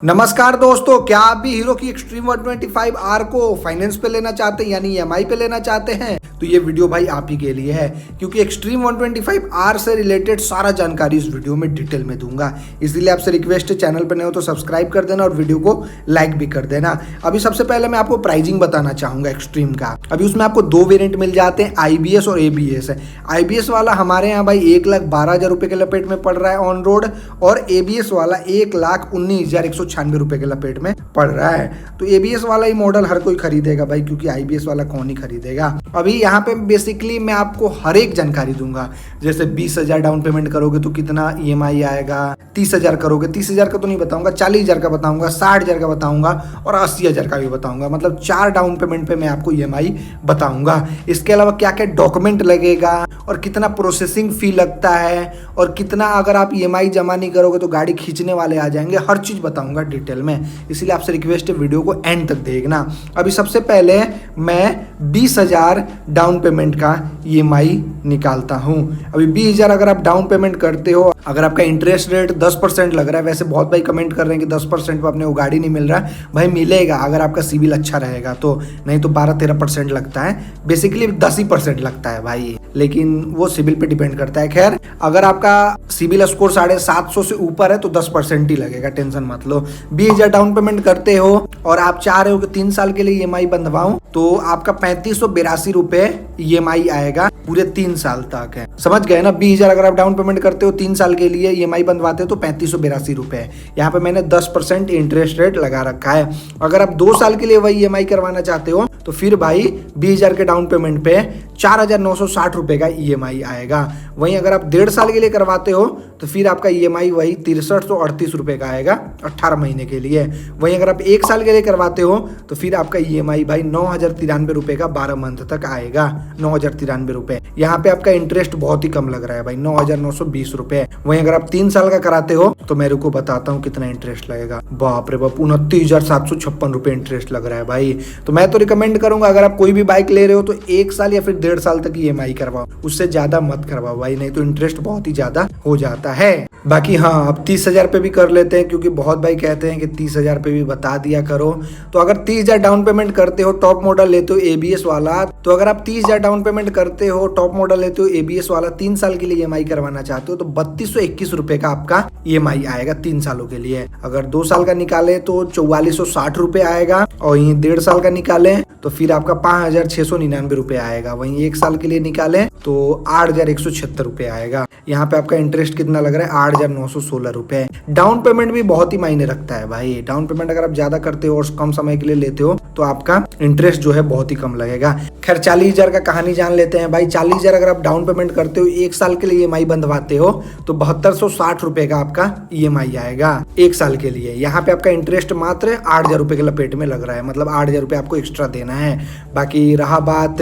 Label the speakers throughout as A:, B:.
A: नमस्कार दोस्तों, क्या आप भी हीरो की एक्सट्रीम 125R को फाइनेंस पे लेना चाहते हैं यानी ईएमआई पे लेना चाहते हैं तो ये वीडियो भाई आप ही के लिए है, क्योंकि एक्सट्रीम 125R से रिलेटेड सारा जानकारी इस वीडियो में डिटेल में दूंगा। इसलिए आपसे रिक्वेस्ट है, चैनल पर नए हो तो सब्सक्राइब कर देना और वीडियो को लाइक भी कर देना। अभी सबसे पहले मैं आपको प्राइसिंग बताना चाहूंगा एक्सट्रीम का। अभी उसमें आपको दो वेरियंट मिल जाते हैं, IBS और ABS है। IBS वाला हमारे यहाँ भाई 1,12,000 रुपए के लपेट में पड़ रहा है ऑन रोड, और ABS वाला 1,19,196 रुपए के लपेट में पड़ रहा है। तो ABS वाला ही मॉडल हर कोई खरीदेगा भाई, क्योंकि IBS वाला कौन ही खरीदेगा। अभी यहाँ पे बेसिकली मैं आपको हर एक जानकारी दूंगा, जैसे 20,000 डाउन पेमेंट करोगे तो कितना EMI आएगा, 30,000 करोगे, 30,000 का तो नहीं बताऊंगा, 40,000 का बताऊंगा, 60,000 का बताऊंगा और 80,000 का भी बताऊंगा। मतलब 4 डाउन पेमेंट पे मैं आपको EMI बताऊंगा। इसके अलावा क्या क्या डॉक्यूमेंट लगेगा और कितना प्रोसेसिंग फी लगता है, और कितना अगर आप EMI जमा नहीं करोगे तो गाड़ी खींचने वाले आ जाएंगे, हर चीज बताऊंगा डिटेल में। इसलिए आपसे रिक्वेस्ट है, वीडियो को एंड तक देखना। अभी सबसे पहले मैं 20,000 डाउन पेमेंट का EMI निकालता हूं। अभी 20,000 अगर आप डाउन पेमेंट करते हो, अगर आपका इंटरेस्ट रेट 10% लग रहा है, वैसे बहुत भाई कमेंट कर रहे हैं कि 10% पे अपने को गाड़ी नहीं मिल रहा है। भाई मिलेगा अगर आपका सिविल अच्छा रहेगा तो, नहीं तो 12-13% लगता है। बेसिकली 10% लगता है भाई, लेकिन वो सिविल पे डिपेंड करता है। खैर, अगर आपका सिविल स्कोर 750 से ऊपर है तो 10% ही लगेगा, टेंशन मत लो। 20,000 डाउन पेमेंट करते हो और आप चाह रहे हो कि 3 साल के लिए EMI बंधवाऊं, तो आपका 3582 रुपए EMI आएगा पूरे 3 साल तक है। समझ गए ना? 20,000 अगर आप डाउन पेमेंट करते हो, 3 साल के लिए EMI बंधवाते हो तो 3582 रुपए। यहाँ पे मैंने 10% इंटरेस्ट रेट लगा रखा है। अगर आप 2 साल के लिए वही EMI करवाना चाहते हो तो फिर भाई 20,000 के डाउन पेमेंट पे 4,960 रुपए का EMI आएगा। वहीं अगर आप 1.5 साल के लिए करवाते हो तो फिर आपका EMI वही 6338 रुपए का आएगा 18 महीने के लिए। वहीं अगर आप 1 साल के लिए करवाते हो तो फिर आपका EMI भाई 9,093 रुपए का 12 मंथ तक आएगा। 9,093 रुपए। यहाँ पे आपका इंटरेस्ट बहुत ही कम लग रहा है भाई, 9,920 रुपए। वहीं अगर आप 3 साल का कराते हो तो मैं रुको बताता हूँ कितना इंटरेस्ट लगेगा। बाप रे बाप, 29,756 रुपए इंटरेस्ट लग रहा है भाई। तो मैं तो रिकमेंड करूंगा, अगर आप कोई भी बाइक ले रहे हो तो 1 साल या फिर 1.5 साल तक EMI करवाओ, उससे ज्यादा मत करवाओ भाई, नहीं तो इंटरेस्ट बहुत ही ज्यादा हो जाता है। बाकी हाँ, अब 30,000 पे भी कर लेते हैं, क्योंकि बहुत भाई कहते हैं कि 30,000 पे भी बता दिया करो। तो अगर 30,000 डाउन पेमेंट करते हो, टॉप मॉडल लेते हो ABS वाला, तो अगर आप 30,000 डाउन पेमेंट करते हो, टॉप मॉडल लेते हो ABS वाला, 3 साल के लिए EMI करवाना चाहते हो तो 3221 रुपए का आपका EMI आएगा 3 सालों के लिए। अगर 2 साल का निकाले तो 4460 रुपए आएगा, और यही 1.5 साल का निकाले तो फिर आपका 5,699 रुपए आएगा। वहीं 1 साल के लिए निकाले तो 8,176 रुपए आएगा। यहाँ पे आपका इंटरेस्ट कितना लग रहा है? 8,916 रुपए। डाउन पेमेंट भी बहुत ही मायने रखता है भाई। डाउन पेमेंट अगर आप ज्यादा करते हो और कम समय के लिए लेते हो तो आपका इंटरेस्ट जो है बहुत ही कम लगेगा। खैर, 40,000 का कहानी जान लेते हैं भाई। 40,000 अगर आप डाउन पेमेंट करते हो, 1 साल के लिए EMI बंधवाते हो तो 7260 रुपए का आपका EMI आएगा 1 साल के लिए। यहाँ पे आपका इंटरेस्ट मात्र 8,000 रुपए के लपेट में लग रहा है, मतलब 8,000 रुपए आपको एक्स्ट्रा देना है। बाकी रहा बात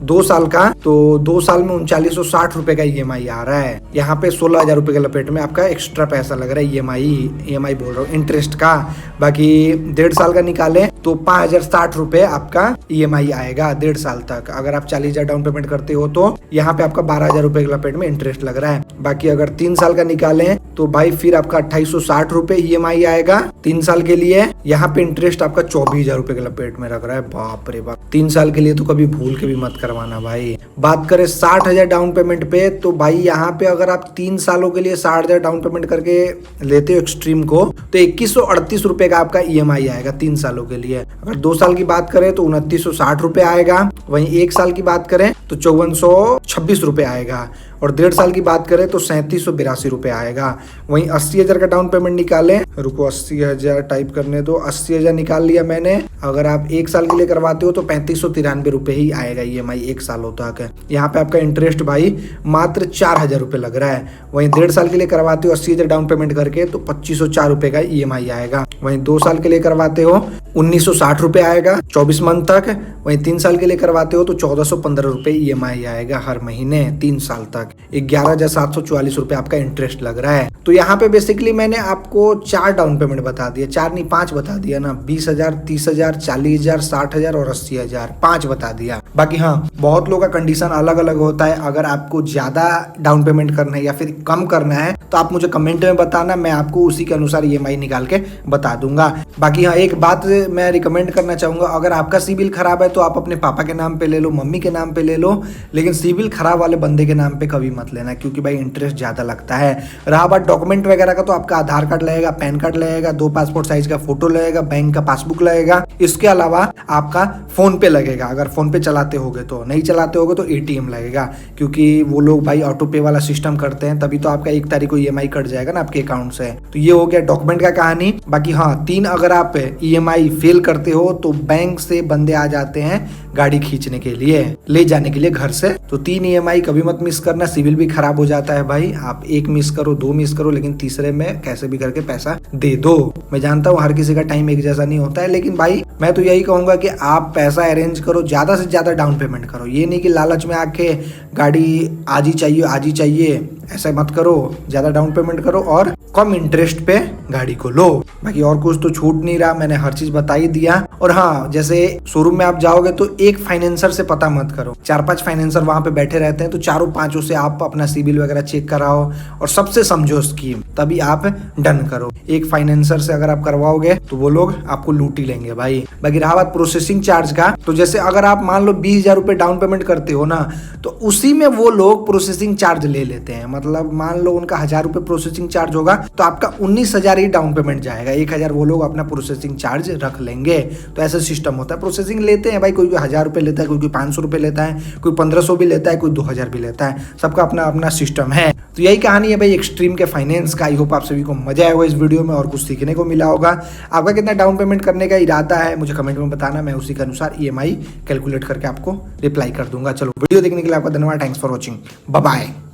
A: 2 साल का, तो 2 साल में 3960 रुपए का EMI आ रहा है। यहाँ पे 16,000 रुपए के लपेट में आपका एक्स्ट्रा पैसा लग रहा है EMI बोल रहा हूँ, इंटरेस्ट का। बाकी 1.5 साल का निकाले तो 5,060 रुपए आपका EMI आएगा 1.5 साल तक। अगर आप 40,000 डाउन पेमेंट करते हो तो यहाँ पे आपका 12,000 रुपए के लपेट में इंटरेस्ट लग रहा है। बाकी अगर 3 साल का निकाले तो भाई फिर आपका 2,860 रुपए EMI आएगा 3 साल के लिए। यहाँ पे इंटरेस्ट आपका 24,000 रुपए के लपेट में लग रहा है। बाप रे बाप, 3 साल के लिए तो कभी भूल के भी मत करवाना भाई। बात करें 60,000 डाउन पेमेंट पे, तो भाई यहाँ पे अगर आप 3 सालों के लिए 60,000 डाउन पेमेंट करके लेते हो एक्सट्रीम को, तो 2,138 रुपए का आपका EMI आएगा 3 सालों के लिए। अगर 2 साल की बात करें तो 2,960 रुपए आएगा। वहीं 1 साल की बात करें तो 5,426 रुपए आएगा, और 1.5 साल की बात करें तो 3,782 रुपए आएगा। वहीं 80,000 का डाउन पेमेंट निकाले, रुको 80,000 टाइप करने दो, 80,000 निकाल लिया मैंने। अगर आप 1 साल के लिए करवाते हो तो 3,593 रुपए ही आएगा EMI 1 सालों तक। यहाँ पे आपका इंटरेस्ट भाई मात्र 4,000 रुपए लग रहा है। वहीं 1.5 साल के लिए करवाते हो 80,000 डाउन पेमेंट करके तो 2,504 रुपए का EMI आएगा। वहीं 2 साल के लिए करवाते हो 1,960 रुपए आएगा 24 मंथ तक। वहीं 3 साल के लिए करवाते हो तो 1,415 रुपए EMI आएगा हर महीने 3 साल तक। 11,744 रुपए आपका इंटरेस्ट लग रहा है। तो यहाँ पे बेसिकली मैंने आपको 4 डाउन पेमेंट बता दिया, 4 नहीं 5 बता दिया ना, 20,000, 30,000, 40,000, 60,000 और 80,000, 5 बता दिया। बाकी हाँ, बहुत लोगों का कंडीशन अलग अलग होता है। अगर आपको ज्यादा डाउन पेमेंट करना है या फिर कम करना है तो आप मुझे कमेंट में बताना, मैं आपको उसी के अनुसार EMI निकाल के बता दूंगा। बाकी हाँ, एक बात मैं रिकमेंड करना चाहूंगा, अगर आपका सिविल खराब है तो आप अपने पापा के नाम पे ले लो, मम्मी के नाम पे ले लो, लेकिन सिविल खराब वाले बंदे के नाम पे कभी मत लेना, क्योंकि भाई इंटरेस्ट ज्यादा लगता है। रहा बात डॉक्यूमेंट वगैरह का, तो आपका आधार कार्ड लगेगा, पैन कार्ड लगेगा, 2 पासपोर्ट साइज का फोटो लगेगा, बैंक का पासबुक लगेगा। इसके अलावा आपका फोन पे लगेगा, अगर फोन पे चलाते होगे तो, नहीं चलाते होगे तो ATM लगेगा, क्योंकि वो लोग भाई ऑटो पे वाला सिस्टम करते हैं, तभी तो आपका 1 तारीख को EMI कट जाएगा ना आपके अकाउंट से। तो ये हो गया डॉक्यूमेंट का कहानी। बाकी हाँ, 3 अगर आप EMI फेल करते हो तो बैंक से बंदे आ जाते हैं गाड़ी खींचने के लिए, ले जाने के लिए घर से। तो 3 EMI कभी मत मिस करना, सिविल भी खराब हो जाता है भाई। आप 1 मिस करो, 2 मिस करो, लेकिन तीसरे में कैसे भी करके पैसा दे दो। मैं जानता हूँ हर किसी का टाइम एक जैसा नहीं होता है, लेकिन भाई मैं तो यही कहूंगा कि आप पैसा अरेंज करो, ज्यादा से ज्यादा डाउन पेमेंट करो। ये नहीं कि लालच में आके गाड़ी आज ही चाहिए, ऐसा मत करो। ज्यादा डाउन पेमेंट करो और कम इंटरेस्ट पे गाड़ी को लो। बाकी और कुछ तो छूट नहीं रहा, मैंने हर चीज बता ही दिया। और हाँ, जैसे शोरूम में आप जाओगे तो एक फाइनेंसर से पता मत करो, 4-5 फाइनेंसर वहां पे बैठे रहते हैं, तो 4-5 से आप अपना सिविल वगैरह चेक कराओ और सबसे समझो स्कीम, तभी आप डन करो। एक फाइनेंसर से अगर आप करवाओगे तो वो लोग आपको लूट ही लेंगे भाई। बाकी रहा बात प्रोसेसिंग चार्ज का, तो जैसे अगर आप मान लो 20,000 रुपए डाउन पेमेंट करते हो ना, तो उसी में वो लोग प्रोसेसिंग चार्ज ले लेते हैं। मतलब मान लो उनका 1,000 रुपए प्रोसेसिंग चार्ज होगा, तो आपका 19,000 ही डाउन पेमेंट जाएगा, 1,000 वो लोग अपना प्रोसेसिंग चार्ज रख लेंगे। तो ऐसा सिस्टम होता है, प्रोसेसिंग लेते हैं भाई, कोई 1,000 रुपए लेता है, कोई 500 रुपए लेता है, कोई 1,500 भी लेता है, कोई 2,000 भी लेता है, सबका अपना अपना सिस्टम है। तो यही कहानी है भाई एक्सट्रीम के फाइनेंस का। आई होप आप सभी को मजा आया होगा इस वीडियो में और कुछ सीखने को मिला होगा। आपका कितना डाउन पेमेंट करने का इरादा है मुझे कमेंट में बताना, मैं उसी के अनुसार EMI कैलकुलेट करके आपको रिप्लाई कर दूंगा। चलो, वीडियो देखने के लिए आपका धन्यवाद, thanks for watching, bye bye.